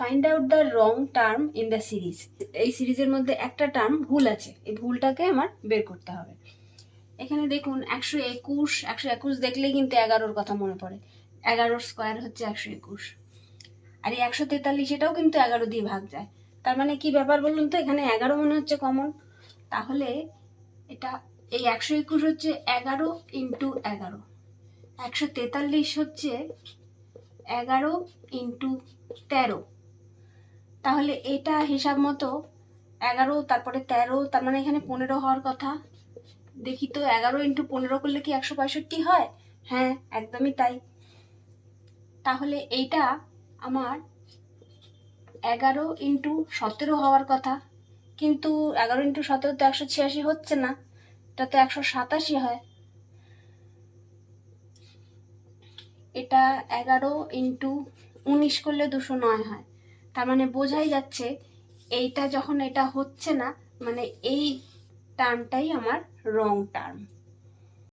Find out the wrong term in the series. এই সিরিজের মধ্যে একটা টার্ম ভুল আছে, এই ভুলটাকে আমার বের করতে হবে। এখানে দেখুন 121, 121 দেখলেই কিন্তু 11-র কথা মনে পড়ে। 11-র স্কোয়ার হচ্ছে 121, আর এই 143 এটাও কিন্তু 11 দিয়ে ভাগ যায়। তার মানে কি ব্যাপার বলুন তো, এখানে 11 মনে হচ্ছে কমন। তাহলে এটা এই 121 হচ্ছে 11 ইন্টু 11, 143 হচ্ছে 11 ইন্টু 13। তাহলে এটা হিসাব মতো 11 তারপরে 13, তার মানে এখানে 15 হওয়ার কথা। দেখি তো 11 ইন্টু 15 করলে কি 165 হয়? হ্যাঁ, একদমই তাই। তাহলে এইটা আমার 11 ইন্টু 17 হওয়ার কথা, কিন্তু 11 ইন্টু 17 তো 186 হচ্ছে না, এটা তো 187 হয়। এটা 11 ইন্টু 19 করলে 209 হয়। তার মানে বোঝাই যাচ্ছে এইটা যখন এটা হচ্ছে না, মানে এই টার্মটাই আমার রং টার্ম।